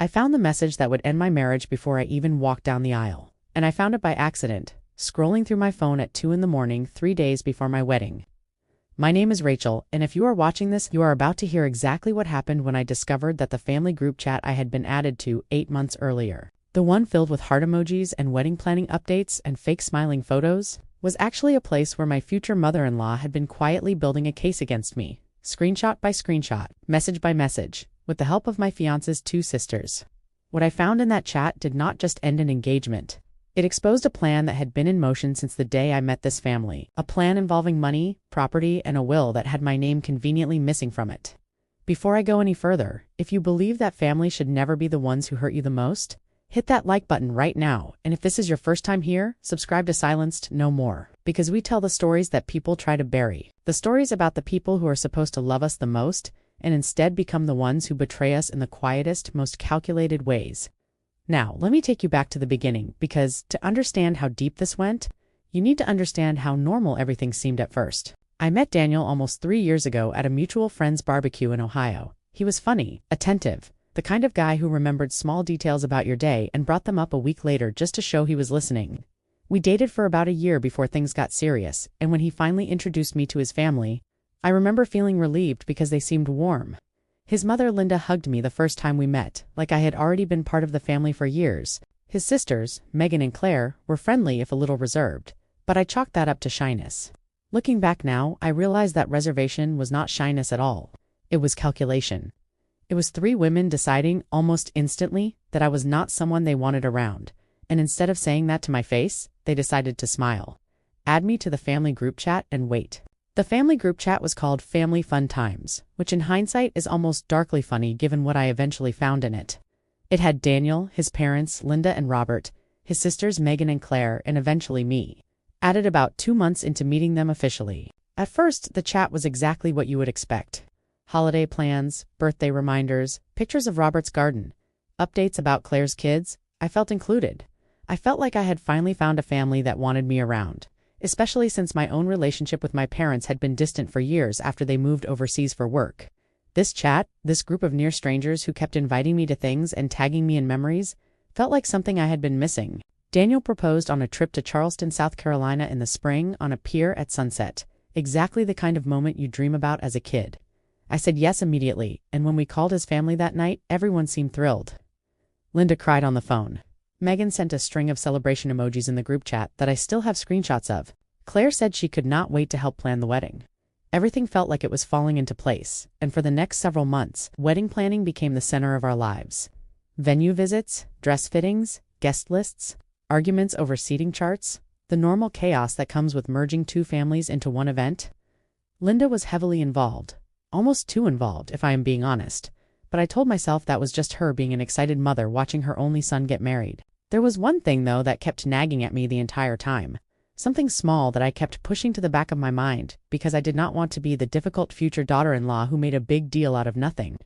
I found the message that would end my marriage before I even walked down the aisle. And I found it by accident, scrolling through my phone at 2 in the morning, 3 days before my wedding. My name is Rachel, and if you are watching this, you are about to hear exactly what happened when I discovered that the family group chat I had been added to 8 months earlier, the one filled with heart emojis and wedding planning updates and fake smiling photos, was actually a place where my future mother-in-law had been quietly building a case against me, screenshot by screenshot, message by message, with the help of my fiance's 2 sisters. What I found in that chat did not just end an engagement. It exposed a plan that had been in motion since the day I met this family, a plan involving money, property, and a will that had my name conveniently missing from it. Before I go any further, if you believe that family should never be the ones who hurt you the most, hit that like button right now, and if this is your first time here, subscribe to Silenced No More, because we tell the stories that people try to bury, the stories about the people who are supposed to love us the most, and instead become the ones who betray us in the quietest, most calculated ways. Now, let me take you back to the beginning, because to understand how deep this went, you need to understand how normal everything seemed at first. I met Daniel almost 3 years ago at a mutual friend's barbecue in Ohio. He was funny, attentive, the kind of guy who remembered small details about your day and brought them up a week later just to show he was listening. We dated for about a year before things got serious, and when he finally introduced me to his family, I remember feeling relieved because they seemed warm. His mother Linda hugged me the first time we met, like I had already been part of the family for years. His sisters, Megan and Claire, were friendly if a little reserved, but I chalked that up to shyness. Looking back now, I realized that reservation was not shyness at all. It was calculation. It was 3 women deciding, almost instantly, that I was not someone they wanted around, and instead of saying that to my face, they decided to smile, add me to the family group chat, and wait. The family group chat was called Family Fun Times, which in hindsight is almost darkly funny given what I eventually found in it. It had Daniel, his parents, Linda and Robert, his sisters Megan and Claire, and eventually me, added about 2 months into meeting them officially. At first, the chat was exactly what you would expect. Holiday plans, birthday reminders, pictures of Robert's garden, updates about Claire's kids. I felt included. I felt like I had finally found a family that wanted me around, especially since my own relationship with my parents had been distant for years after they moved overseas for work. This chat, this group of near strangers who kept inviting me to things and tagging me in memories, felt like something I had been missing. Daniel proposed on a trip to Charleston, South Carolina in the spring on a pier at sunset, exactly the kind of moment you dream about as a kid. I said yes immediately, and when we called his family that night, everyone seemed thrilled. Linda cried on the phone. Megan sent a string of celebration emojis in the group chat that I still have screenshots of. Claire said she could not wait to help plan the wedding. Everything felt like it was falling into place, and for the next several months, wedding planning became the center of our lives. Venue visits, dress fittings, guest lists, arguments over seating charts, the normal chaos that comes with merging 2 families into one event. Linda was heavily involved, almost too involved if I am being honest, but I told myself that was just her being an excited mother watching her only son get married. There was one thing, though, that kept nagging at me the entire time. Something small that I kept pushing to the back of my mind because I did not want to be the difficult future daughter-in-law who made a big deal out of nothing.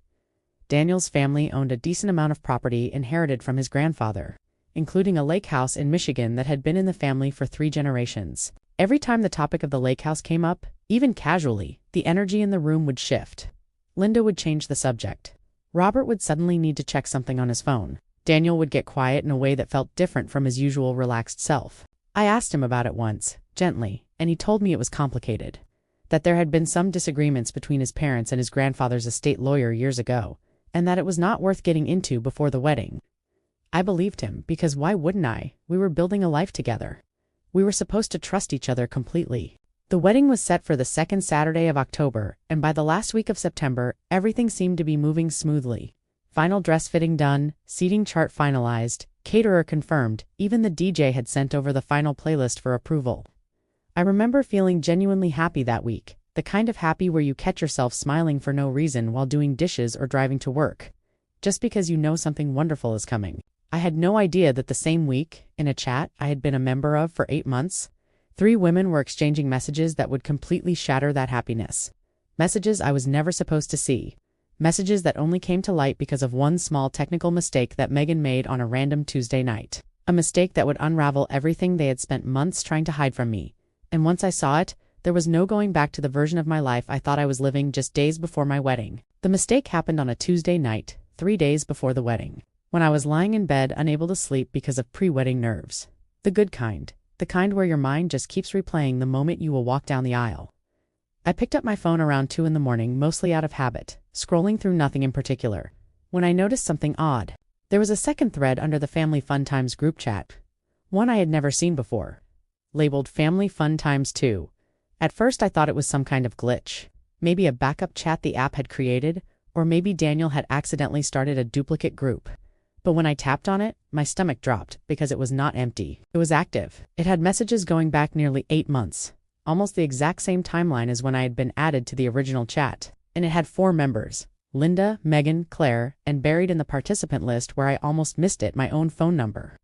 Daniel's family owned a decent amount of property inherited from his grandfather, including a lake house in Michigan that had been in the family for 3 generations. Every time the topic of the lake house came up, even casually, the energy in the room would shift. Linda would change the subject. Robert would suddenly need to check something on his phone. Daniel would get quiet in a way that felt different from his usual relaxed self. I asked him about it once, gently, and he told me it was complicated. That there had been some disagreements between his parents and his grandfather's estate lawyer years ago, and that it was not worth getting into before the wedding. I believed him, because why wouldn't I? We were building a life together. We were supposed to trust each other completely. The wedding was set for the 2nd Saturday of October, and by the last week of September, everything seemed to be moving smoothly. Final dress fitting done, seating chart finalized, caterer confirmed, even the DJ had sent over the final playlist for approval. I remember feeling genuinely happy that week, the kind of happy where you catch yourself smiling for no reason while doing dishes or driving to work, just because you know something wonderful is coming. I had no idea that the same week, in a chat I had been a member of for 8 months, 3 women were exchanging messages that would completely shatter that happiness. Messages I was never supposed to see. Messages that only came to light because of one small technical mistake that Megan made on a random Tuesday night. A mistake that would unravel everything they had spent months trying to hide from me. And once I saw it, there was no going back to the version of my life I thought I was living just days before my wedding. The mistake happened on a Tuesday night, 3 days before the wedding. when I was lying in bed unable to sleep because of pre-wedding nerves. The good kind. The kind where your mind just keeps replaying the moment you will walk down the aisle. I picked up my phone around 2 in the morning, mostly out of habit, scrolling through nothing in particular, when I noticed something odd. There was a second thread under the Family Fun Times group chat, one I had never seen before, labeled Family Fun Times 2. At first I thought it was some kind of glitch, maybe a backup chat the app had created, or maybe Daniel had accidentally started a duplicate group. But when I tapped on it, my stomach dropped because it was not empty. It was active. It had messages going back nearly 8 months, almost the exact same timeline as when I had been added to the original chat. And it had 4 members: Linda, Megan, Claire, and buried in the participant list where I almost missed it, my own phone number.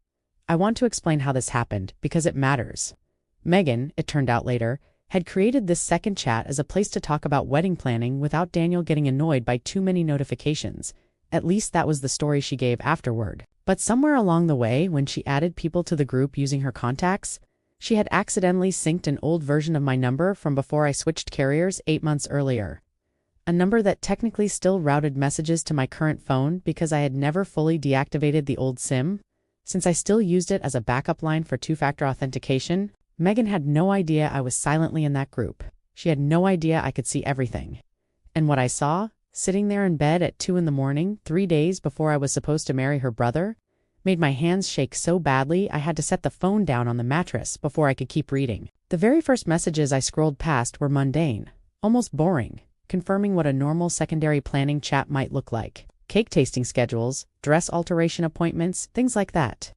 I want to explain how this happened because it matters. Megan, it turned out later, had created this second chat as a place to talk about wedding planning without Daniel getting annoyed by too many notifications. At least that was the story she gave afterward. But somewhere along the way, when she added people to the group using her contacts, she had accidentally synced an old version of my number from before I switched carriers 8 months earlier. A number that technically still routed messages to my current phone because I had never fully deactivated the old SIM. Since I still used it as a backup line for 2-factor authentication, Megan had no idea I was silently in that group. She had no idea I could see everything. And what I saw, sitting there in bed at 2 in the morning, 3 days before I was supposed to marry her brother, made my hands shake so badly I had to set the phone down on the mattress before I could keep reading. The very first messages I scrolled past were mundane, almost boring, confirming what a normal secondary planning chat might look like. Cake tasting schedules, dress alteration appointments, things like that.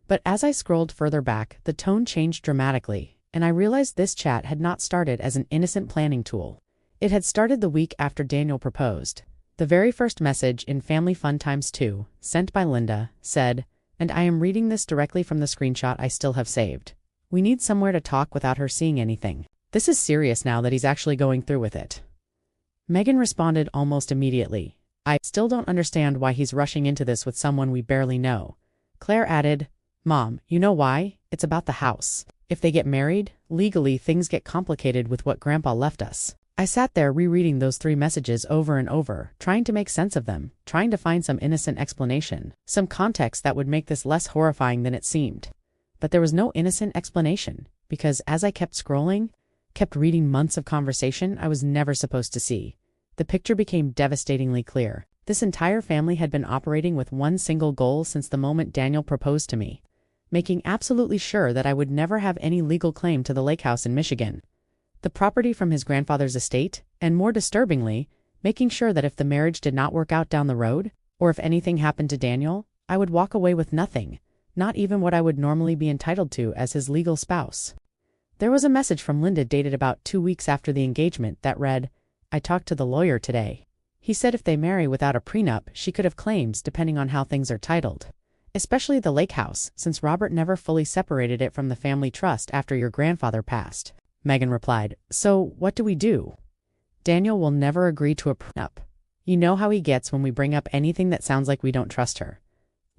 But as I scrolled further back, the tone changed dramatically, and I realized this chat had not started as an innocent planning tool. It had started the week after Daniel proposed. The very first message in Family Fun Times 2, sent by Linda, said, and I am reading this directly from the screenshot I still have saved: "We need somewhere to talk without her seeing anything. This is serious now that he's actually going through with it." Megan responded almost immediately, "I still don't understand why he's rushing into this with someone we barely know." Claire added, "Mom, you know why? It's about the house. If they get married, legally things get complicated with what Grandpa left us." I sat there rereading those 3 messages over and over, trying to make sense of them, trying to find some innocent explanation, some context that would make this less horrifying than it seemed. But there was no innocent explanation, because as I kept scrolling, kept reading months of conversation I was never supposed to see, the picture became devastatingly clear. This entire family had been operating with one single goal since the moment Daniel proposed to me, making absolutely sure that I would never have any legal claim to the lake house in Michigan, the property from his grandfather's estate, and more disturbingly, making sure that if the marriage did not work out down the road, or if anything happened to Daniel, I would walk away with nothing, not even what I would normally be entitled to as his legal spouse. There was a message from Linda dated about 2 weeks after the engagement that read, "I talked to the lawyer today. He said if they marry without a prenup, she could have claims depending on how things are titled. Especially the lake house, since Robert never fully separated it from the family trust after your grandfather passed." Megan replied, "So what do we do? Daniel will never agree to a prenup. You know how he gets when we bring up anything that sounds like we don't trust her."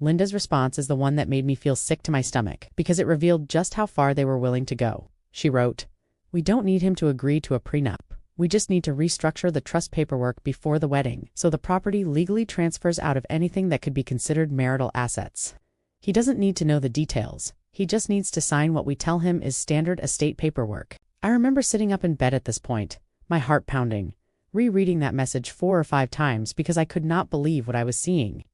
Linda's response is the one that made me feel sick to my stomach, because it revealed just how far they were willing to go. She wrote, "We don't need him to agree to a prenup. We just need to restructure the trust paperwork before the wedding, so the property legally transfers out of anything that could be considered marital assets. He doesn't need to know the details. He just needs to sign what we tell him is standard estate paperwork." I remember sitting up in bed at this point, my heart pounding, rereading that message 4 or 5 times because I could not believe what I was seeing.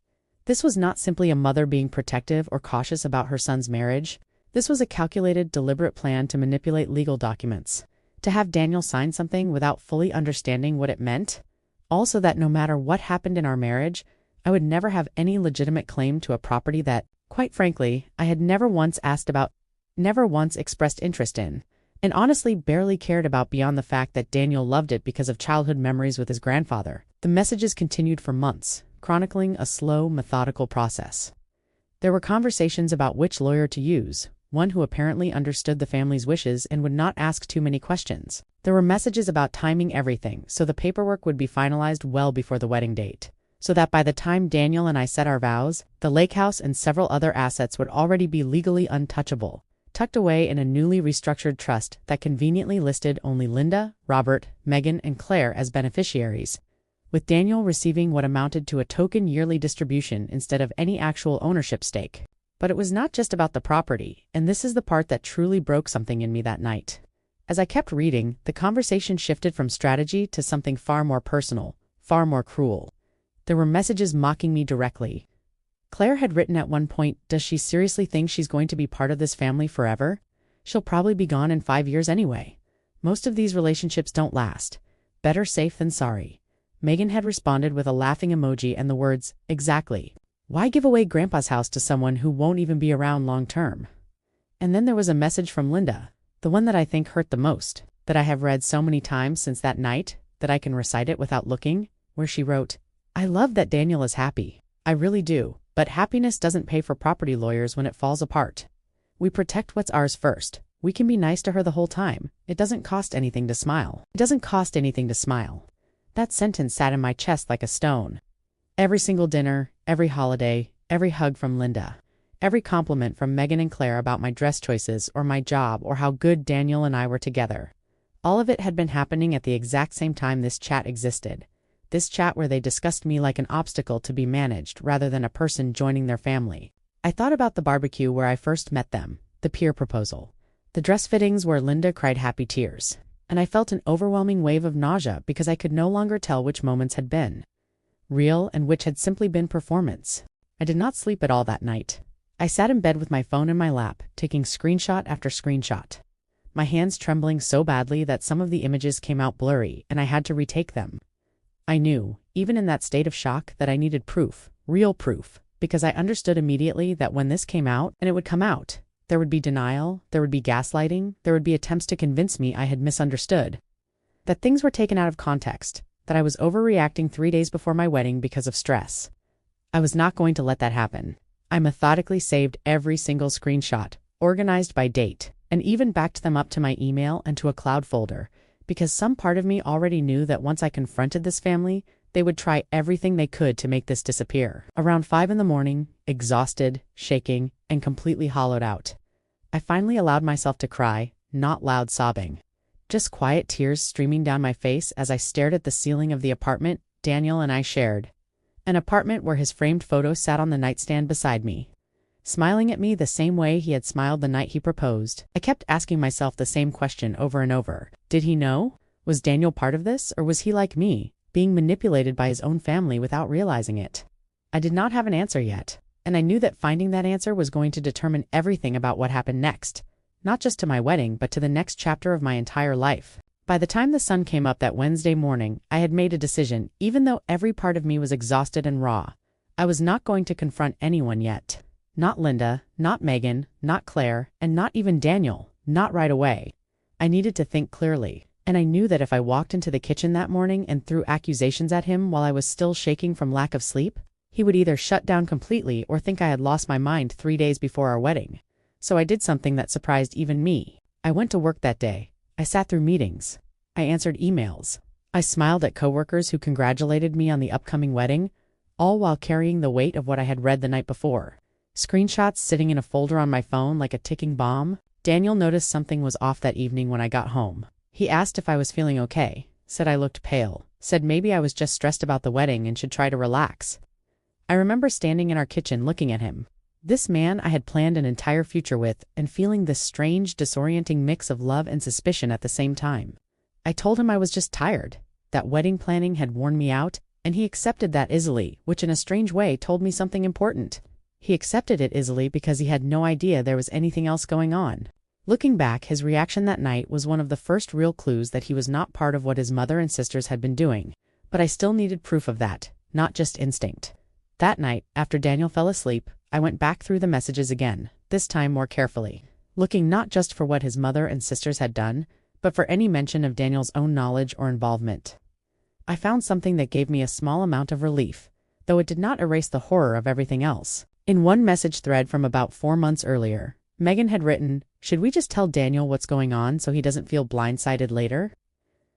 This was not simply a mother being protective or cautious about her son's marriage. This was a calculated, deliberate plan to manipulate legal documents, to have Daniel sign something without fully understanding what it meant, also that no matter what happened in our marriage, I would never have any legitimate claim to a property that, quite frankly, I had never once asked about, never once expressed interest in, and honestly barely cared about beyond the fact that Daniel loved it because of childhood memories with his grandfather. The messages continued for months, chronicling a slow, methodical process. There were conversations about which lawyer to use, one who apparently understood the family's wishes and would not ask too many questions. There were messages about timing everything so the paperwork would be finalized well before the wedding date, so that by the time Daniel and I said our vows, the lake house and several other assets would already be legally untouchable, tucked away in a newly restructured trust that conveniently listed only Linda, Robert, Megan, and Claire as beneficiaries, with Daniel receiving what amounted to a token yearly distribution instead of any actual ownership stake. But it was not just about the property, and this is the part that truly broke something in me that night. As I kept reading, the conversation shifted from strategy to something far more personal, far more cruel. There were messages mocking me directly. Claire had written at one point, "Does she seriously think she's going to be part of this family forever? She'll probably be gone in 5 years anyway. Most of these relationships don't last. Better safe than sorry." Megan had responded with a laughing emoji and the words, "Exactly. Why give away Grandpa's house to someone who won't even be around long term?" And then there was a message from Linda, the one that I think hurt the most, that I have read so many times since that night that I can recite it without looking, where she wrote, "I love that Daniel is happy. I really do, but happiness doesn't pay for property lawyers when it falls apart. We protect what's ours first. We can be nice to her the whole time. It doesn't cost anything to smile. It doesn't cost anything to smile." That sentence sat in my chest like a stone. Every single dinner, every holiday, every hug from Linda, every compliment from Megan and Claire about my dress choices or my job or how good Daniel and I were together. All of it had been happening at the exact same time this chat existed. This chat where they discussed me like an obstacle to be managed rather than a person joining their family. I thought about the barbecue where I first met them, the peer proposal, the dress fittings where Linda cried happy tears, and I felt an overwhelming wave of nausea because I could no longer tell which moments had been real and which had simply been performance. I did not sleep at all that night. I sat in bed with my phone in my lap, taking screenshot after screenshot, my hands trembling so badly that some of the images came out blurry and I had to retake them. I knew, even in that state of shock, that I needed proof, real proof, because I understood immediately that when this came out, and it would come out, there would be denial, there would be gaslighting, there would be attempts to convince me I had misunderstood, that things were taken out of context, that I was overreacting 3 days before my wedding because of stress. I was not going to let that happen. I methodically saved every single screenshot, organized by date, and even backed them up to my email and to a cloud folder, because some part of me already knew that once I confronted this family, they would try everything they could to make this disappear. Around 5 in the morning, exhausted, shaking, and completely hollowed out, I finally allowed myself to cry, not loud sobbing, just quiet tears streaming down my face as I stared at the ceiling of the apartment Daniel and I shared, an apartment where his framed photo sat on the nightstand beside me, smiling at me the same way he had smiled the night he proposed. I kept asking myself the same question over and over. Did he know? Was Daniel part of this, or was he like me, being manipulated by his own family without realizing it? I did not have an answer yet, and I knew that finding that answer was going to determine everything about what happened next, not just to my wedding but to the next chapter of my entire life. By the time the sun came up that Wednesday morning, I had made a decision. Even though every part of me was exhausted and raw, I was not going to confront anyone yet. Not Linda, not Megan, not Claire, and not even Daniel, not right away. I needed to think clearly, and I knew that if I walked into the kitchen that morning and threw accusations at him while I was still shaking from lack of sleep, he would either shut down completely or think I had lost my mind 3 days before our wedding. So I did something that surprised even me. I went to work that day. I sat through meetings. I answered emails. I smiled at coworkers who congratulated me on the upcoming wedding, all while carrying the weight of what I had read the night before. Screenshots sitting in a folder on my phone like a ticking bomb. Daniel noticed something was off that evening when I got home. He asked if I was feeling okay, said I looked pale, said maybe I was just stressed about the wedding and should try to relax. I remember standing in our kitchen looking at him, this man I had planned an entire future with, and feeling this strange, disorienting mix of love and suspicion at the same time. I told him I was just tired, that wedding planning had worn me out, and he accepted that easily, which in a strange way told me something important. He accepted it easily because he had no idea there was anything else going on. Looking back, his reaction that night was one of the first real clues that he was not part of what his mother and sisters had been doing, but I still needed proof of that, not just instinct. That night, after Daniel fell asleep, I went back through the messages again, this time more carefully, looking not just for what his mother and sisters had done, but for any mention of Daniel's own knowledge or involvement. I found something that gave me a small amount of relief, though it did not erase the horror of everything else. In one message thread from about 4 months earlier, Megan had written, "Should we just tell Daniel what's going on so he doesn't feel blindsided later?"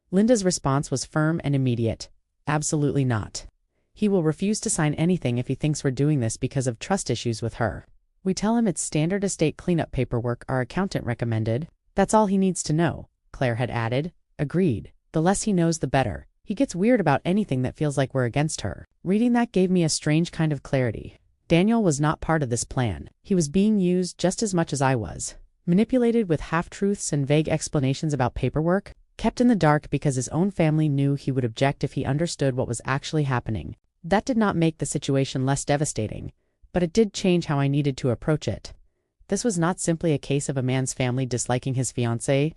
Linda's response was firm and immediate. Absolutely not. He will refuse to sign anything if he thinks we're doing this because of trust issues with her. We tell him it's standard estate cleanup paperwork our accountant recommended. That's all he needs to know, Claire had added. Agreed. The less he knows, the better. He gets weird about anything that feels like we're against her. Reading that gave me a strange kind of clarity. Daniel was not part of this plan. He was being used just as much as I was. Manipulated with half-truths and vague explanations about paperwork, kept in the dark because his own family knew he would object if he understood what was actually happening. That did not make the situation less devastating, but it did change how I needed to approach it. This was not simply a case of a man's family disliking his fiancée.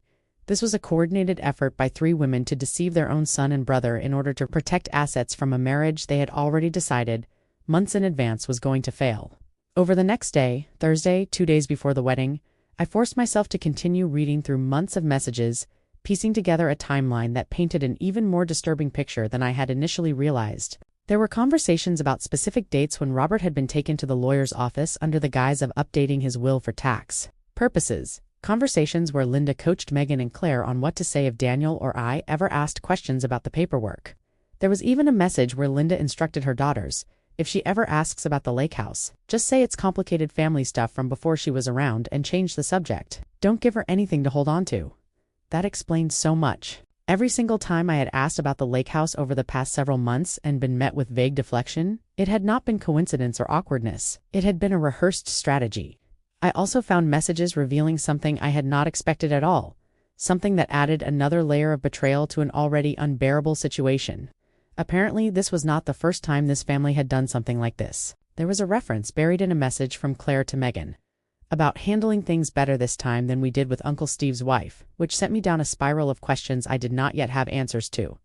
This was a coordinated effort by 3 women to deceive their own son and brother in order to protect assets from a marriage they had already decided, months in advance, was going to fail. Over the next day, Thursday, 2 days before the wedding, I forced myself to continue reading through months of messages, piecing together a timeline that painted an even more disturbing picture than I had initially realized. There were conversations about specific dates when Robert had been taken to the lawyer's office under the guise of updating his will for tax purposes. Conversations where Linda coached Megan and Claire on what to say if Daniel or I ever asked questions about the paperwork. There was even a message where Linda instructed her daughters, if she ever asks about the lake house, just say it's complicated family stuff from before she was around and change the subject. Don't give her anything to hold on to. That explained so much. Every single time I had asked about the lake house over the past several months and been met with vague deflection, it had not been coincidence or awkwardness. It had been a rehearsed strategy. I also found messages revealing something I had not expected at all, something that added another layer of betrayal to an already unbearable situation. Apparently, this was not the first time this family had done something like this. There was a reference buried in a message from Claire to Megan about handling things better this time than we did with Uncle Steve's wife, which sent me down a spiral of questions I did not yet have answers to.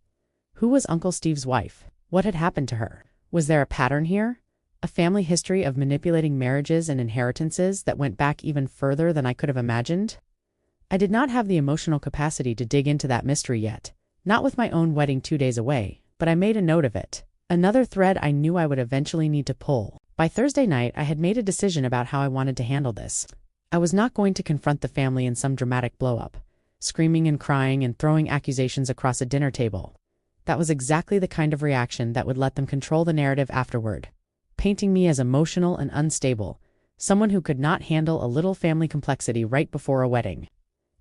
Who was Uncle Steve's wife? What had happened to her? Was there a pattern here? A family history of manipulating marriages and inheritances that went back even further than I could have imagined? I did not have the emotional capacity to dig into that mystery yet, not with my own wedding 2 days away, but I made a note of it. Another thread I knew I would eventually need to pull. By Thursday night, I had made a decision about how I wanted to handle this. I was not going to confront the family in some dramatic blow-up, screaming and crying and throwing accusations across a dinner table. That was exactly the kind of reaction that would let them control the narrative afterward, painting me as emotional and unstable, someone who could not handle a little family complexity right before a wedding.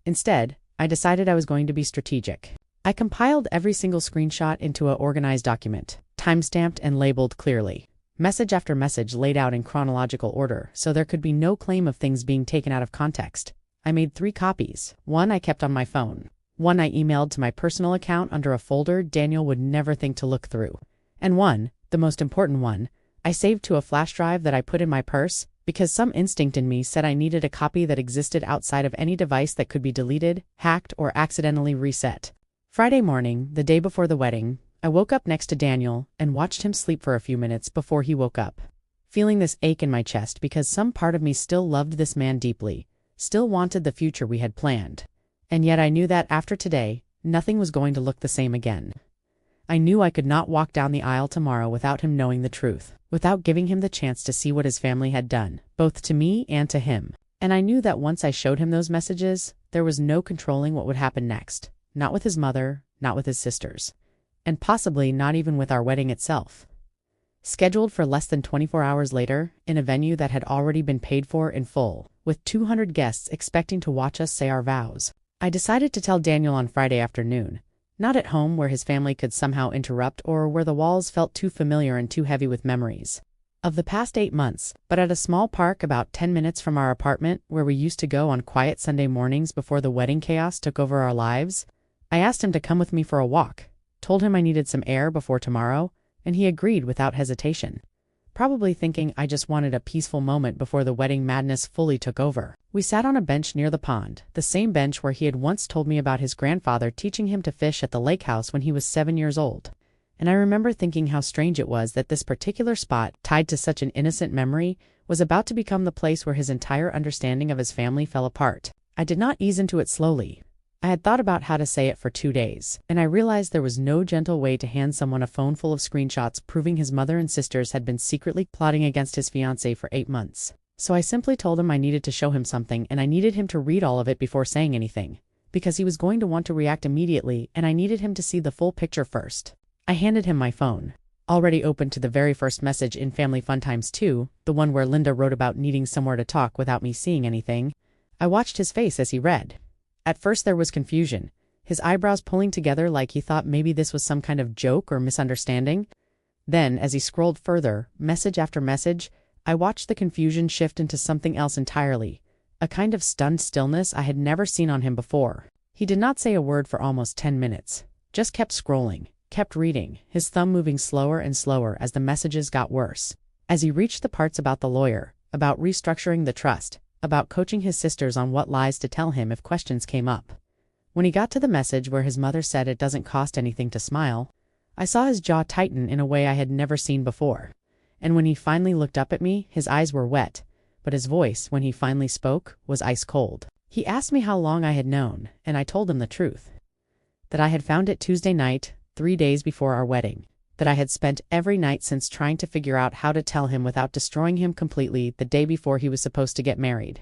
Instead, I decided I was going to be strategic. I compiled every single screenshot into an organized document, timestamped and labeled clearly. Message after message laid out in chronological order, so there could be no claim of things being taken out of context. I made 3 copies. One I kept on my phone. One I emailed to my personal account under a folder Daniel would never think to look through. And one, the most important one, I saved to a flash drive that I put in my purse, because some instinct in me said I needed a copy that existed outside of any device that could be deleted, hacked, or accidentally reset. Friday morning, the day before the wedding, I woke up next to Daniel and watched him sleep for a few minutes before he woke up, feeling this ache in my chest because some part of me still loved this man deeply, still wanted the future we had planned. And yet I knew that after today, nothing was going to look the same again. I knew I could not walk down the aisle tomorrow without him knowing the truth, without giving him the chance to see what his family had done, both to me and to him. And I knew that once I showed him those messages, there was no controlling what would happen next. Not with his mother, not with his sisters, and possibly not even with our wedding itself. Scheduled for less than 24 hours later, in a venue that had already been paid for in full, with 200 guests expecting to watch us say our vows, I decided to tell Daniel on Friday afternoon, not at home where his family could somehow interrupt or where the walls felt too familiar and too heavy with memories of the past 8 months, but at a small park about 10 minutes from our apartment where we used to go on quiet Sunday mornings before the wedding chaos took over our lives. I asked him to come with me for a walk, told him I needed some air before tomorrow, and he agreed without hesitation, probably thinking I just wanted a peaceful moment before the wedding madness fully took over. We sat on a bench near the pond, the same bench where he had once told me about his grandfather teaching him to fish at the lake house when he was 7 years old. And I remember thinking how strange it was that this particular spot, tied to such an innocent memory, was about to become the place where his entire understanding of his family fell apart. I did not ease into it slowly. I had thought about how to say it for 2 days, and I realized there was no gentle way to hand someone a phone full of screenshots proving his mother and sisters had been secretly plotting against his fiancée for 8 months. So I simply told him I needed to show him something and I needed him to read all of it before saying anything, because he was going to want to react immediately and I needed him to see the full picture first. I handed him my phone, already open to the very first message in Family Fun Times 2, the one where Linda wrote about needing somewhere to talk without me seeing anything. I watched his face as he read. At first there was confusion. his eyebrows pulling together like he thought maybe this was some kind of joke or misunderstanding. Then, as he scrolled further, message after message, I watched the confusion shift into something else entirely, a kind of stunned stillness I had never seen on him before. He did not say a word for almost 10 minutes, just kept scrolling, kept reading, his thumb moving slower and slower as the messages got worse. As he reached the parts about the lawyer, about restructuring the trust, about coaching his sisters on what lies to tell him if questions came up. When he got to the message where his mother said it doesn't cost anything to smile, I saw his jaw tighten in a way I had never seen before. And when he finally looked up at me, his eyes were wet, but his voice, when he finally spoke, was ice cold. He asked me how long I had known, and I told him the truth. That I had found it Tuesday night, 3 days before our wedding. That I had spent every night since trying to figure out how to tell him without destroying him completely the day before he was supposed to get married.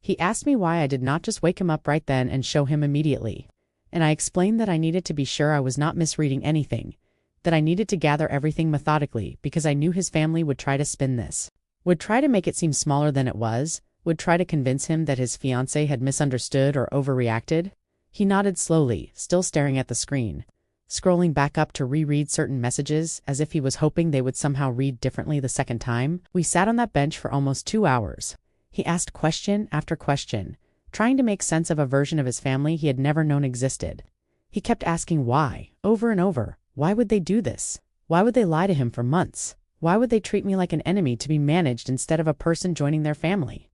He asked me why I did not just wake him up right then and show him immediately. And I explained that I needed to be sure I was not misreading anything, that I needed to gather everything methodically because I knew his family would try to spin this, would try to make it seem smaller than it was, would try to convince him that his fiancée had misunderstood or overreacted. He nodded slowly, still staring at the screen, scrolling back up to reread certain messages as if he was hoping they would somehow read differently the second time. We sat on that bench for almost 2 hours. He asked question after question, trying to make sense of a version of his family he had never known existed. He kept asking why, over and over. Why would they do this? Why would they lie to him for months? Why would they treat me like an enemy to be managed instead of a person joining their family?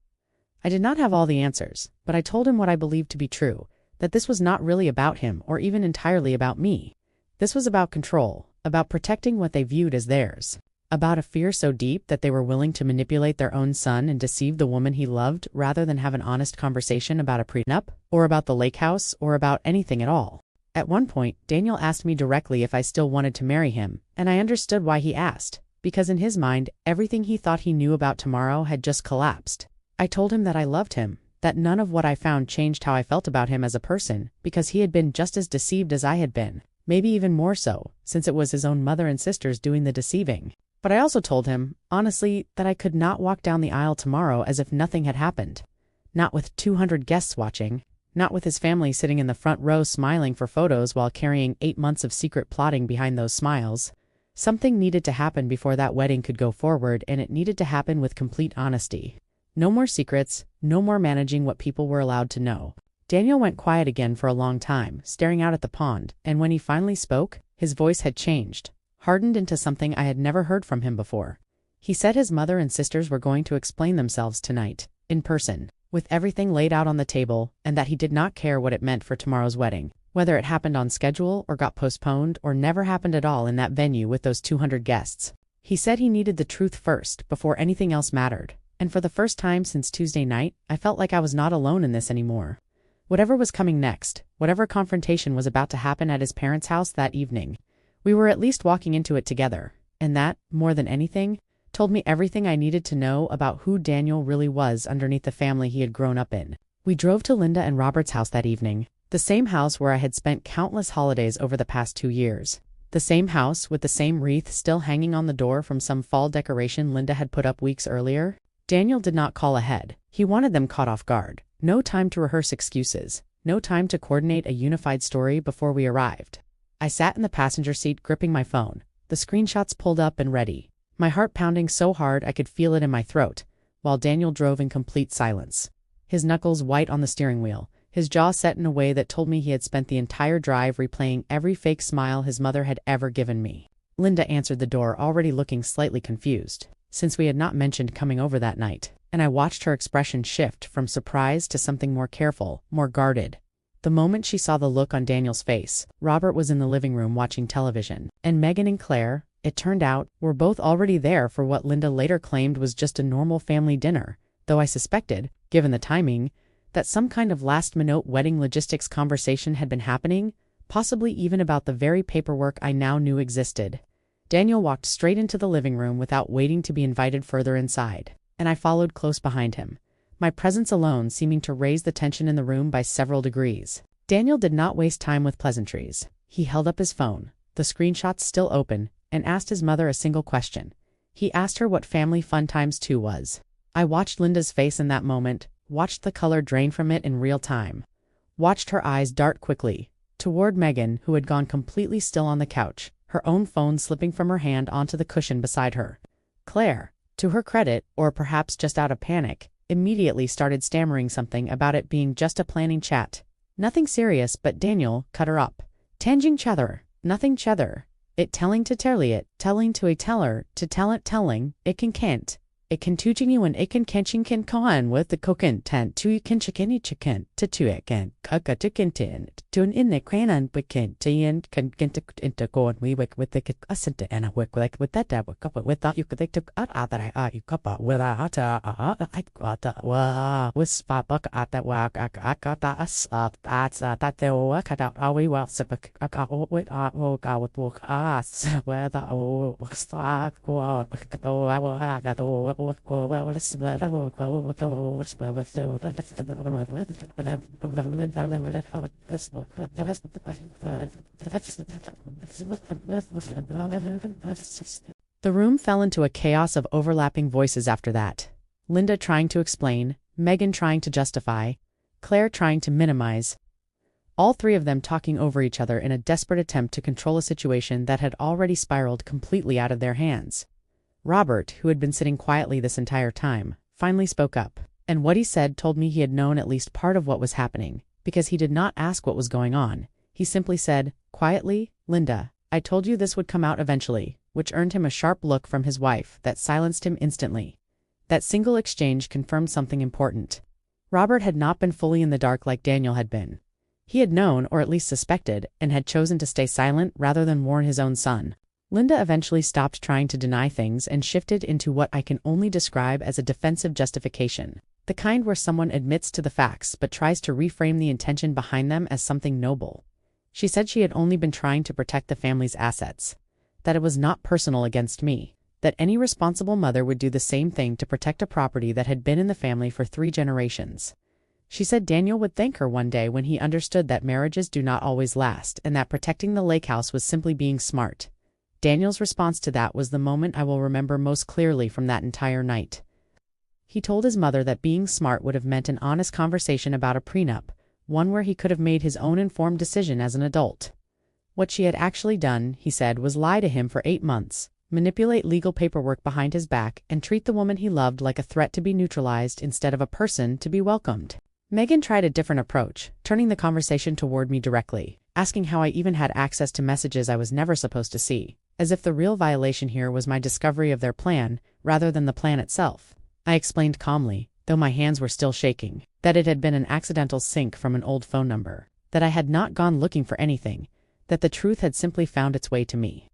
I did not have all the answers, but I told him what I believed to be true, that this was not really about him or even entirely about me. This was about control, about protecting what they viewed as theirs, about a fear so deep that they were willing to manipulate their own son and deceive the woman he loved rather than have an honest conversation about a prenup, or about the lake house, or about anything at all. At one point, Daniel asked me directly if I still wanted to marry him, and I understood why he asked, because in his mind, everything he thought he knew about tomorrow had just collapsed. I told him that I loved him, that none of what I found changed how I felt about him as a person, because he had been just as deceived as I had been. Maybe even more so, since it was his own mother and sisters doing the deceiving. But I also told him, honestly, that I could not walk down the aisle tomorrow as if nothing had happened. Not with 200 guests watching, not with his family sitting in the front row smiling for photos while carrying 8 months of secret plotting behind those smiles. Something needed to happen before that wedding could go forward, and it needed to happen with complete honesty. No more secrets, no more managing what people were allowed to know. Daniel went quiet again for a long time, staring out at the pond, and when he finally spoke, his voice had changed, hardened into something I had never heard from him before. He said his mother and sisters were going to explain themselves tonight, in person, with everything laid out on the table, and that he did not care what it meant for tomorrow's wedding, whether it happened on schedule or got postponed or never happened at all in that venue with those 200 guests. He said he needed the truth first before anything else mattered, and for the first time since Tuesday night, I felt like I was not alone in this anymore. Whatever was coming next, whatever confrontation was about to happen at his parents' house that evening, we were at least walking into it together, and that, more than anything, told me everything I needed to know about who Daniel really was underneath the family he had grown up in. We drove to Linda and Robert's house that evening, the same house where I had spent countless holidays over the past 2 years. The same house with the same wreath still hanging on the door from some fall decoration Linda had put up weeks earlier. Daniel did not call ahead. He wanted them caught off guard. No time to rehearse excuses. No time to coordinate a unified story before we arrived. I sat in the passenger seat gripping my phone, the screenshots pulled up and ready, my heart pounding so hard I could feel it in my throat, while Daniel drove in complete silence. His knuckles white on the steering wheel, his jaw set in a way that told me he had spent the entire drive replaying every fake smile his mother had ever given me. Linda answered the door, already looking slightly confused, since we had not mentioned coming over that night, and I watched her expression shift from surprise to something more careful, more guarded. The moment she saw the look on Daniel's face, Robert was in the living room watching television, and Megan and Claire, it turned out, were both already there for what Linda later claimed was just a normal family dinner, though I suspected, given the timing, that some kind of last-minute wedding logistics conversation had been happening, possibly even about the very paperwork I now knew existed. Daniel walked straight into the living room without waiting to be invited further inside, and I followed close behind him, my presence alone seeming to raise the tension in the room by several degrees. Daniel did not waste time with pleasantries. He held up his phone, the screenshots still open, and asked his mother a single question. He asked her what Family Fun Times 2 was. I watched Linda's face in that moment, watched the color drain from it in real time, watched her eyes dart quickly, toward Megan, who had gone completely still on the couch, her own phone slipping from her hand onto the cushion beside her. Claire, to her credit, or perhaps just out of panic, immediately started stammering something about it being just a planning chat. Nothing serious, but Daniel cut her up. Tanging chether, nothing chether. It telling to telly it, telling to a teller, to tell it telling, it can can't. It can tooching you and it can catching can con with the cocan tent to you can chickeny chicken to it can kaka chicken tin to an in the cranon but can to and can get into go and we wick with the ascent and a wick like with that wick up with that you could they took out that I you cup out with a I got that wow with spot buck at that walk I got that that's that they will work out how we well sip I got with go with walk us where the start go out I will have that The room fell into a chaos of overlapping voices after that. Linda trying to explain, Megan trying to justify, Claire trying to minimize. All three of them talking over each other in a desperate attempt to control a situation that had already spiraled completely out of their hands. Robert, who had been sitting quietly this entire time, finally spoke up, and what he said told me he had known at least part of what was happening, because he did not ask what was going on. He simply said, quietly, Linda, I told you this would come out eventually, which earned him a sharp look from his wife that silenced him instantly. That single exchange confirmed something important. Robert had not been fully in the dark like Daniel had been. He had known, or at least suspected, and had chosen to stay silent rather than warn his own son. Linda eventually stopped trying to deny things and shifted into what I can only describe as a defensive justification, the kind where someone admits to the facts but tries to reframe the intention behind them as something noble. She said she had only been trying to protect the family's assets, that it was not personal against me, that any responsible mother would do the same thing to protect a property that had been in the family for 3 generations. She said Daniel would thank her one day when he understood that marriages do not always last and that protecting the lake house was simply being smart. Daniel's response to that was the moment I will remember most clearly from that entire night. He told his mother that being smart would have meant an honest conversation about a prenup, one where he could have made his own informed decision as an adult. What she had actually done, he said, was lie to him for 8 months, manipulate legal paperwork behind his back, and treat the woman he loved like a threat to be neutralized instead of a person to be welcomed. Megan tried a different approach, turning the conversation toward me directly, asking how I even had access to messages I was never supposed to see, as if the real violation here was my discovery of their plan, rather than the plan itself. I explained calmly, though my hands were still shaking, that it had been an accidental sync from an old phone number, that I had not gone looking for anything, that the truth had simply found its way to me.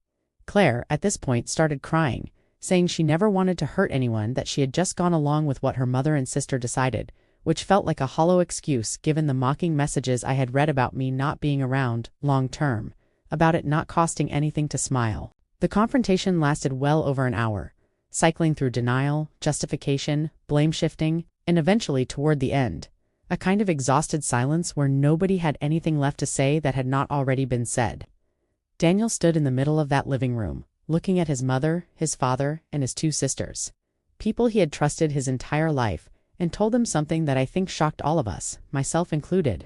Claire, at this point, started crying, saying she never wanted to hurt anyone, that she had just gone along with what her mother and sister decided, which felt like a hollow excuse given the mocking messages I had read about me not being around long term, about it not costing anything to smile. The confrontation lasted well over an hour, cycling through denial, justification, blame shifting, and eventually toward the end, a kind of exhausted silence where nobody had anything left to say that had not already been said. Daniel stood in the middle of that living room, looking at his mother, his father, and his 2 sisters, people he had trusted his entire life, and told them something that I think shocked all of us, myself included.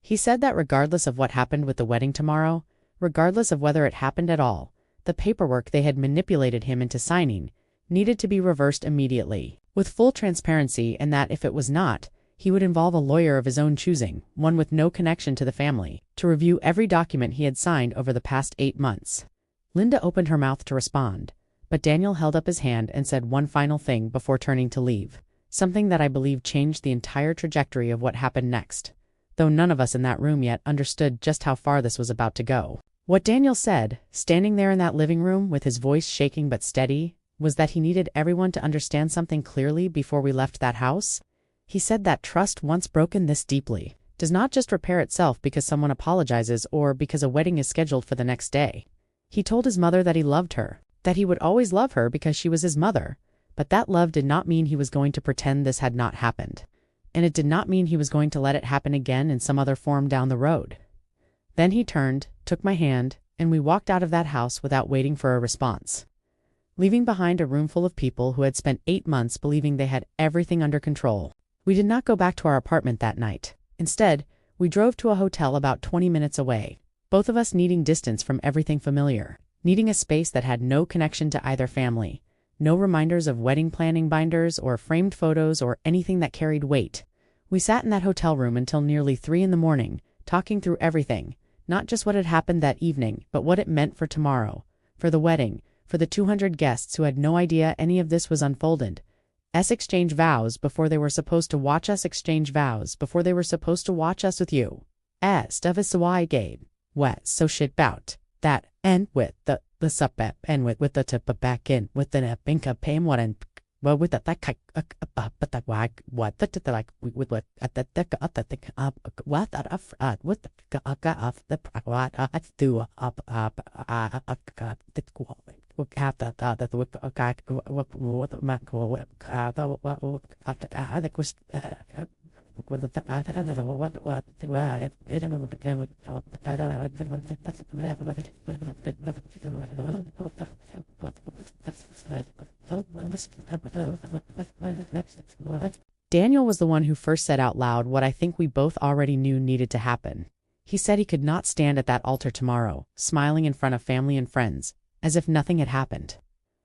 He said that regardless of what happened with the wedding tomorrow, regardless of whether it happened at all, the paperwork they had manipulated him into signing needed to be reversed immediately, with full transparency, and that if it was not, he would involve a lawyer of his own choosing, one with no connection to the family, to review every document he had signed over the past 8 months. Linda opened her mouth to respond, but Daniel held up his hand and said one final thing before turning to leave, something that I believe changed the entire trajectory of what happened next, though none of us in that room yet understood just how far this was about to go. What Daniel said, standing there in that living room with his voice shaking but steady, was that he needed everyone to understand something clearly before we left that house. He said that trust once broken this deeply does not just repair itself because someone apologizes or because a wedding is scheduled for the next day. He told his mother that he loved her, that he would always love her because she was his mother, but that love did not mean he was going to pretend this had not happened, and it did not mean he was going to let it happen again in some other form down the road. Then he turned, took my hand, and we walked out of that house without waiting for a response, leaving behind a room full of people who had spent 8 months believing they had everything under control. We did not go back to our apartment that night. Instead, We drove to a hotel about 20 minutes away, both of us needing distance from everything familiar, needing a space that had no connection to either family, no reminders of wedding planning binders or framed photos or anything that carried weight. We sat in that hotel room until nearly 3 in the morning, talking through everything, not just what had happened that evening, but what it meant for tomorrow, for the wedding, for the 200 guests who had no idea any of this was unfolded. Exchange vows before they were supposed to watch us exchange vows before they were supposed to watch us with you. Stuff is so I gave. What so shit bout that and with the sup and with the tip back in with the pinka paying what and well with that but that why what the like with what at the thing up what that with the off the what I do up the have that the whip what the mac what I think was with the Daniel was the one who first said out loud what I think we both already knew needed to happen. He said he could not stand at that altar tomorrow, smiling in front of family and friends, as if nothing had happened.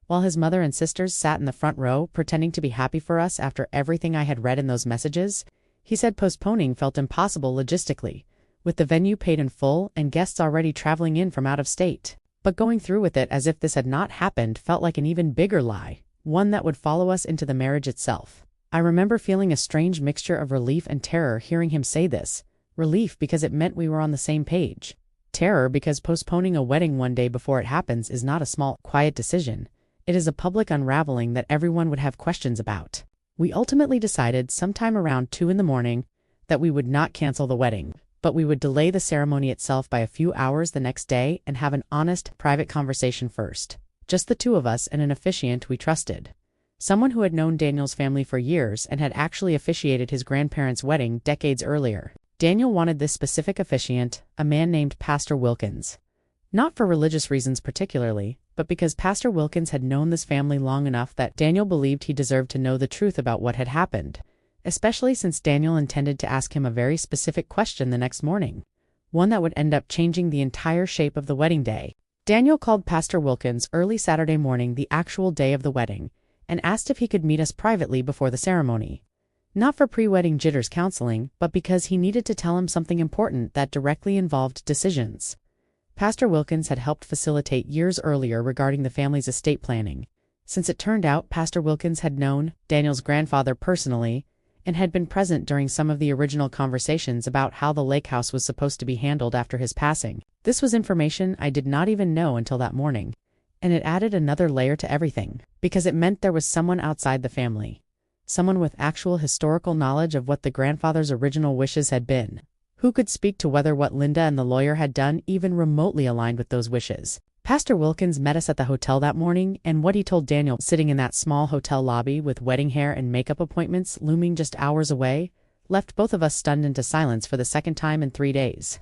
While his mother and sisters sat in the front row, pretending to be happy for us after everything I had read in those messages, he said postponing felt impossible logistically, with the venue paid in full and guests already traveling in from out of state. But going through with it as if this had not happened felt like an even bigger lie, one that would follow us into the marriage itself. I remember feeling a strange mixture of relief and terror hearing him say this. Relief because it meant we were on the same page. Terror because postponing a wedding one day before it happens is not a small, quiet decision. It is a public unraveling that everyone would have questions about. We ultimately decided sometime around 2 in the morning that we would not cancel the wedding, but we would delay the ceremony itself by a few hours the next day and have an honest, private conversation first. Just the two of us and an officiant we trusted. Someone who had known Daniel's family for years and had actually officiated his grandparents' wedding decades earlier. Daniel wanted this specific officiant, a man named Pastor Wilkins. Not for religious reasons particularly, but because Pastor Wilkins had known this family long enough that Daniel believed he deserved to know the truth about what had happened, especially since Daniel intended to ask him a very specific question the next morning, one that would end up changing the entire shape of the wedding day. Daniel called Pastor Wilkins early Saturday morning, the actual day of the wedding, and asked if he could meet us privately before the ceremony. Not for pre-wedding jitters counseling, but because he needed to tell him something important that directly involved decisions. Pastor Wilkins had helped facilitate years earlier regarding the family's estate planning. Since it turned out Pastor Wilkins had known Daniel's grandfather personally and had been present during some of the original conversations about how the lake house was supposed to be handled after his passing. This was information I did not even know until that morning, and it added another layer to everything, because it meant there was someone outside the family, someone with actual historical knowledge of what the grandfather's original wishes had been, who could speak to whether what Linda and the lawyer had done even remotely aligned with those wishes. Pastor Wilkins met us at the hotel that morning, and what he told Daniel sitting in that small hotel lobby with wedding hair and makeup appointments looming just hours away left both of us stunned into silence for the second time in 3 days.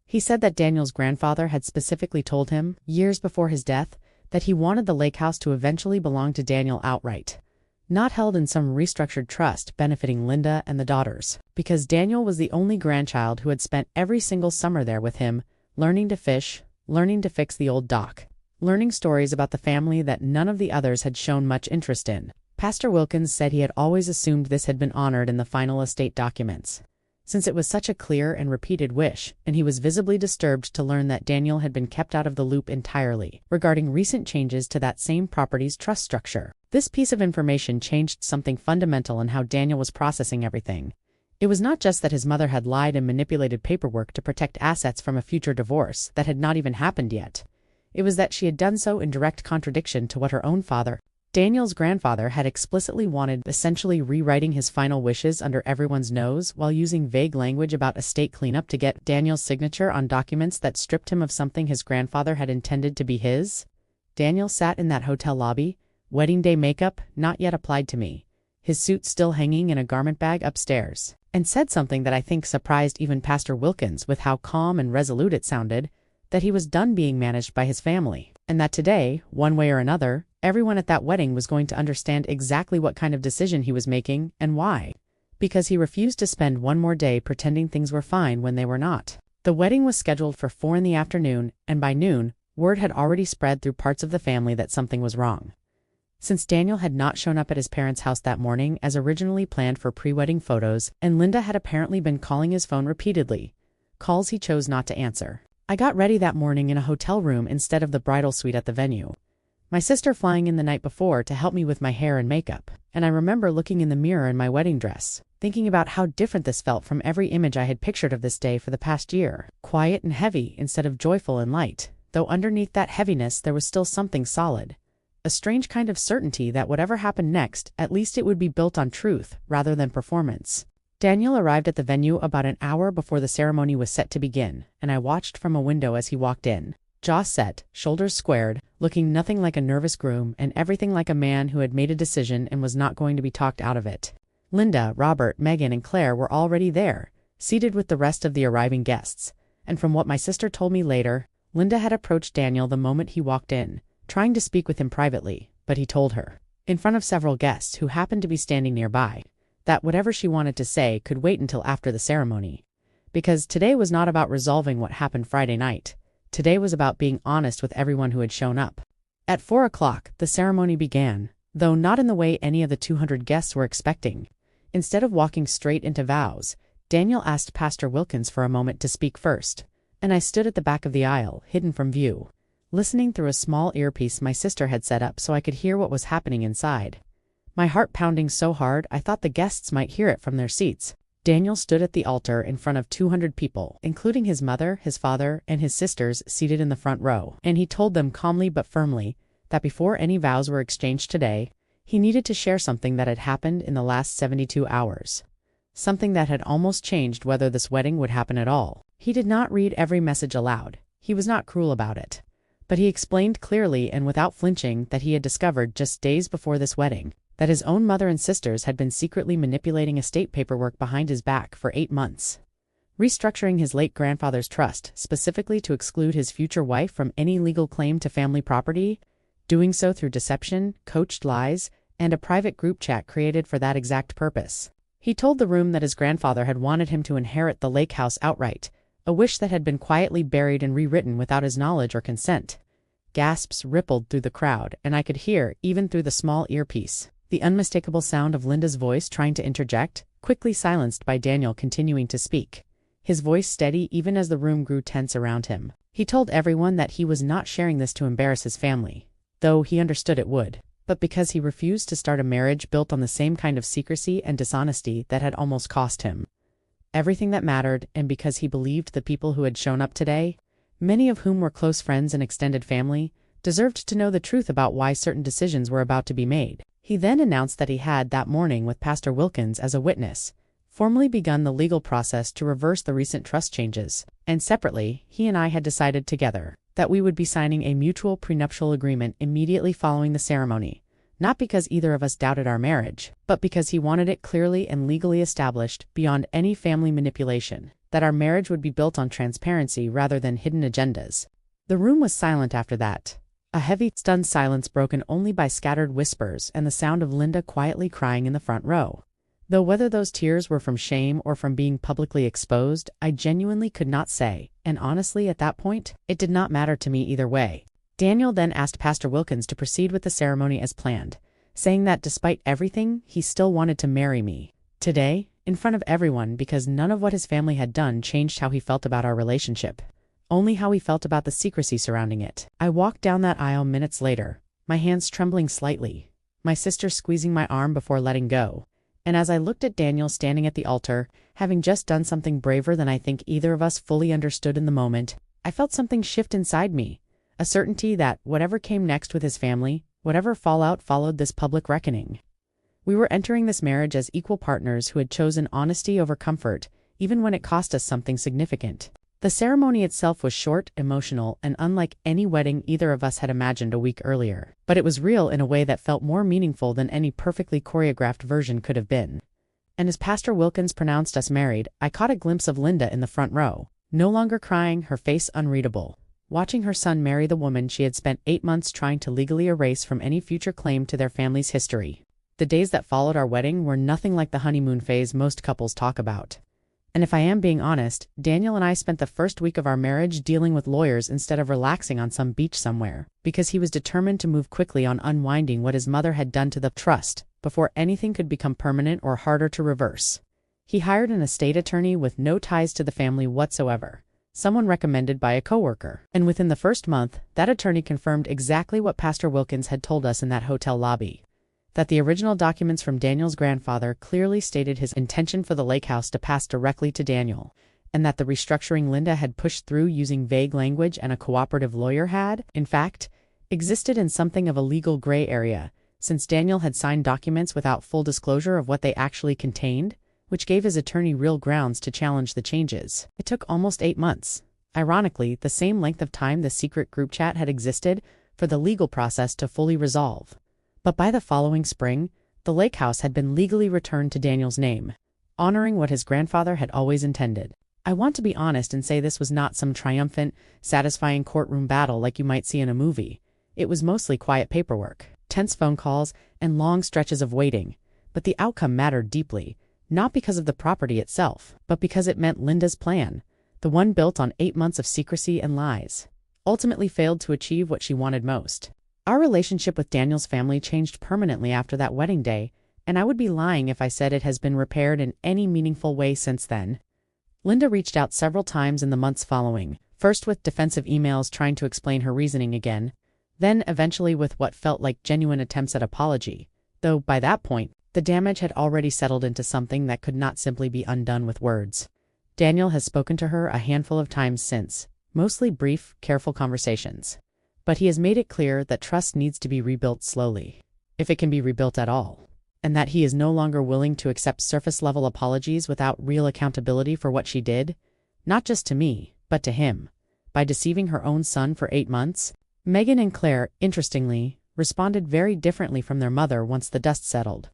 He said that Daniel's grandfather had specifically told him, years before his death, that he wanted the lake house to eventually belong to Daniel outright, not held in some restructured trust benefiting Linda and the daughters, because Daniel was the only grandchild who had spent every single summer there with him, learning to fish, learning to fix the old dock, learning stories about the family that none of the others had shown much interest in. Pastor Wilkins said he had always assumed this had been honored in the final estate documents, since it was such a clear and repeated wish, and he was visibly disturbed to learn that Daniel had been kept out of the loop entirely regarding recent changes to that same property's trust structure. This piece of information changed something fundamental in how Daniel was processing everything. It was not just that his mother had lied and manipulated paperwork to protect assets from a future divorce that had not even happened yet. It was that she had done so in direct contradiction to what her own father, Daniel's grandfather, had explicitly wanted, essentially rewriting his final wishes under everyone's nose while using vague language about estate cleanup to get Daniel's signature on documents that stripped him of something his grandfather had intended to be his. Daniel sat in that hotel lobby, wedding day makeup not yet applied to me, his suit still hanging in a garment bag upstairs, and said something that I think surprised even Pastor Wilkins with how calm and resolute it sounded, that he was done being managed by his family, and that today, one way or another, everyone at that wedding was going to understand exactly what kind of decision he was making and why. because he refused to spend one more day pretending things were fine when they were not. The wedding was scheduled for 4 in the afternoon, and by noon, word had already spread through parts of the family that something was wrong. Since Daniel had not shown up at his parents' house that morning as originally planned for pre-wedding photos, and Linda had apparently been calling his phone repeatedly, calls he chose not to answer. I got ready that morning in a hotel room instead of the bridal suite at the venue, my sister flying in the night before to help me with my hair and makeup, and I remember looking in the mirror in my wedding dress, thinking about how different this felt from every image I had pictured of this day for the past year, quiet and heavy instead of joyful and light, though underneath that heaviness there was still something solid. A strange kind of certainty that whatever happened next, at least it would be built on truth rather than performance. Daniel arrived at the venue about an hour before the ceremony was set to begin, and I watched from a window as he walked in. Jaw set, shoulders squared, looking nothing like a nervous groom and everything like a man who had made a decision and was not going to be talked out of it. Linda, Robert, Megan, and Claire were already there, seated with the rest of the arriving guests, and from what my sister told me later, Linda had approached Daniel the moment he walked in, trying to speak with him privately, but he told her, in front of several guests who happened to be standing nearby, that whatever she wanted to say could wait until after the ceremony. Because today was not about resolving what happened Friday night. Today was about being honest with everyone who had shown up. At 4 o'clock, the ceremony began, though not in the way any of the 200 guests were expecting. Instead of walking straight into vows, Daniel asked Pastor Wilkins for a moment to speak first, and I stood at the back of the aisle, hidden from view, listening through a small earpiece my sister had set up so I could hear what was happening inside. My heart pounding so hard I thought the guests might hear it from their seats. Daniel stood at the altar in front of 200 people, including his mother, his father, and his sisters seated in the front row, and he told them calmly but firmly that before any vows were exchanged today, he needed to share something that had happened in the last 72 hours. Something that had almost changed whether this wedding would happen at all. He did not read every message aloud. He was not cruel about it. But he explained clearly and without flinching that he had discovered just days before this wedding that his own mother and sisters had been secretly manipulating estate paperwork behind his back for 8 months, restructuring his late grandfather's trust specifically to exclude his future wife from any legal claim to family property, doing so through deception, coached lies, and a private group chat created for that exact purpose. He told the room that his grandfather had wanted him to inherit the lake house outright, a wish that had been quietly buried and rewritten without his knowledge or consent. Gasps rippled through the crowd, and I could hear, even through the small earpiece, the unmistakable sound of Linda's voice trying to interject, quickly silenced by Daniel continuing to speak, his voice steady even as the room grew tense around him. He told everyone that he was not sharing this to embarrass his family, though he understood it would, but because he refused to start a marriage built on the same kind of secrecy and dishonesty that had almost cost him everything that mattered, and because he believed the people who had shown up today, many of whom were close friends and extended family, deserved to know the truth about why certain decisions were about to be made. He then announced that he had, that morning with Pastor Wilkins as a witness, formally begun the legal process to reverse the recent trust changes, and separately, he and I had decided together that we would be signing a mutual prenuptial agreement immediately following the ceremony, not because either of us doubted our marriage, but because he wanted it clearly and legally established beyond any family manipulation, that our marriage would be built on transparency rather than hidden agendas. The room was silent after that. A heavy, stunned silence broken only by scattered whispers and the sound of Linda quietly crying in the front row. Though whether those tears were from shame or from being publicly exposed, I genuinely could not say, and honestly at that point, it did not matter to me either way. Daniel then asked Pastor Wilkins to proceed with the ceremony as planned, saying that despite everything, he still wanted to marry me. Today, in front of everyone, because none of what his family had done changed how he felt about our relationship. Only how he felt about the secrecy surrounding it. I walked down that aisle minutes later, my hands trembling slightly, my sister squeezing my arm before letting go. And as I looked at Daniel standing at the altar, having just done something braver than I think either of us fully understood in the moment, I felt something shift inside me. A certainty that, whatever came next with his family, whatever fallout followed this public reckoning, we were entering this marriage as equal partners who had chosen honesty over comfort, even when it cost us something significant. The ceremony itself was short, emotional, and unlike any wedding either of us had imagined a week earlier. But it was real in a way that felt more meaningful than any perfectly choreographed version could have been. And as Pastor Wilkins pronounced us married, I caught a glimpse of Linda in the front row, no longer crying, her face unreadable, watching her son marry the woman she had spent 8 months trying to legally erase from any future claim to their family's history. The days that followed our wedding were nothing like the honeymoon phase most couples talk about. And if I am being honest, Daniel and I spent the first week of our marriage dealing with lawyers instead of relaxing on some beach somewhere, because he was determined to move quickly on unwinding what his mother had done to the trust before anything could become permanent or harder to reverse. He hired an estate attorney with no ties to the family whatsoever, someone recommended by a coworker. And within the first month, that attorney confirmed exactly what Pastor Wilkins had told us in that hotel lobby. That the original documents from Daniel's grandfather clearly stated his intention for the lake house to pass directly to Daniel, and that the restructuring Linda had pushed through using vague language and a cooperative lawyer had, in fact, existed in something of a legal gray area, since Daniel had signed documents without full disclosure of what they actually contained, which gave his attorney real grounds to challenge the changes. It took almost 8 months, ironically the same length of time the secret group chat had existed, for the legal process to fully resolve. But by the following spring, the lake house had been legally returned to Daniel's name, honoring what his grandfather had always intended. I want to be honest and say this was not some triumphant, satisfying courtroom battle like you might see in a movie. It was mostly quiet paperwork, tense phone calls, and long stretches of waiting. But the outcome mattered deeply, not because of the property itself, but because it meant Linda's plan, the one built on 8 months of secrecy and lies, ultimately failed to achieve what she wanted most. Our relationship with Daniel's family changed permanently after that wedding day, and I would be lying if I said it has been repaired in any meaningful way since then. Linda reached out several times in the months following, first with defensive emails trying to explain her reasoning again, then eventually with what felt like genuine attempts at apology, though by that point, the damage had already settled into something that could not simply be undone with words. Daniel has spoken to her a handful of times since, mostly brief, careful conversations. But he has made it clear that trust needs to be rebuilt slowly, if it can be rebuilt at all, and that he is no longer willing to accept surface-level apologies without real accountability for what she did, not just to me, but to him, by deceiving her own son for 8 months. Megan and Claire, interestingly, responded very differently from their mother once the dust settled.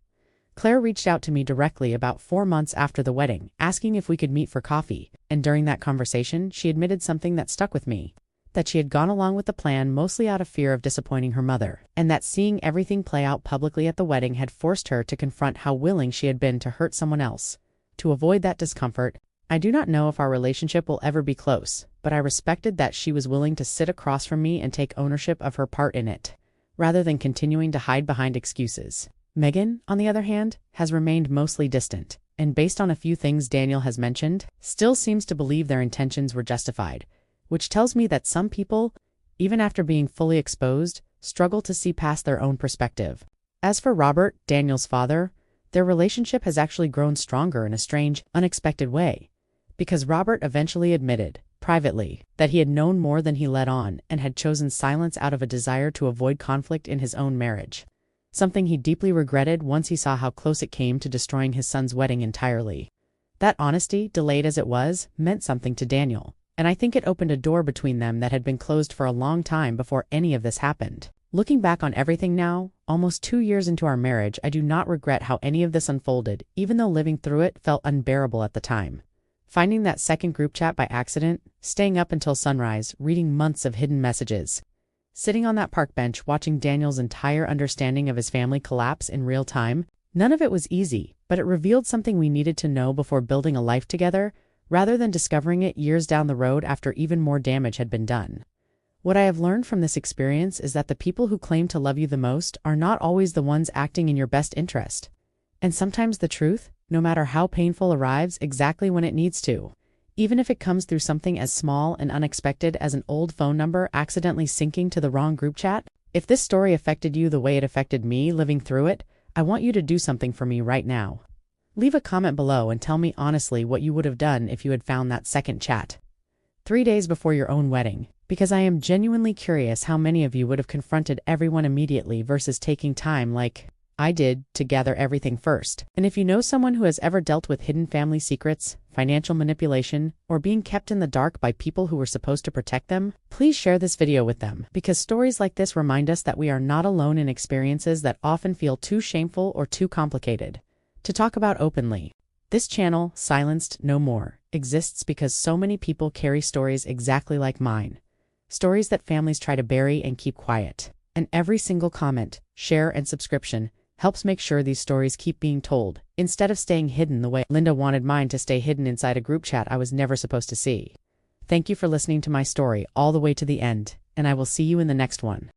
Claire reached out to me directly about 4 months after the wedding, asking if we could meet for coffee, and during that conversation, she admitted something that stuck with me. That she had gone along with the plan mostly out of fear of disappointing her mother, and that seeing everything play out publicly at the wedding had forced her to confront how willing she had been to hurt someone else. To avoid that discomfort, I do not know if our relationship will ever be close, but I respected that she was willing to sit across from me and take ownership of her part in it, rather than continuing to hide behind excuses. Megan, on the other hand, has remained mostly distant, and based on a few things Daniel has mentioned, still seems to believe their intentions were justified, which tells me that some people, even after being fully exposed, struggle to see past their own perspective. As for Robert, Daniel's father, their relationship has actually grown stronger in a strange, unexpected way, because Robert eventually admitted, privately, that he had known more than he let on and had chosen silence out of a desire to avoid conflict in his own marriage, something he deeply regretted once he saw how close it came to destroying his son's wedding entirely. That honesty, delayed as it was, meant something to Daniel, and I think it opened a door between them that had been closed for a long time before any of this happened. Looking back on everything now, almost 2 years into our marriage, I do not regret how any of this unfolded, even though living through it felt unbearable at the time. Finding that second group chat by accident, staying up until sunrise, reading months of hidden messages, sitting on that park bench watching Daniel's entire understanding of his family collapse in real time, none of it was easy, but it revealed something we needed to know before building a life together, rather than discovering it years down the road after even more damage had been done. What I have learned from this experience is that the people who claim to love you the most are not always the ones acting in your best interest. And sometimes the truth, no matter how painful, arrives exactly when it needs to, even if it comes through something as small and unexpected as an old phone number accidentally syncing to the wrong group chat. If this story affected you the way it affected me living through it, I want you to do something for me right now. Leave a comment below and tell me honestly what you would have done if you had found that second chat 3 days before your own wedding, because I am genuinely curious how many of you would have confronted everyone immediately versus taking time like I did to gather everything first. And if you know someone who has ever dealt with hidden family secrets, financial manipulation, or being kept in the dark by people who were supposed to protect them, please share this video with them, because stories like this remind us that we are not alone in experiences that often feel too shameful or too complicated to talk about openly. This channel, Silenced No More, exists because so many people carry stories exactly like mine. Stories that families try to bury and keep quiet. And every single comment, share, and subscription helps make sure these stories keep being told, instead of staying hidden the way Linda wanted mine to stay hidden inside a group chat I was never supposed to see. Thank you for listening to my story all the way to the end, and I will see you in the next one.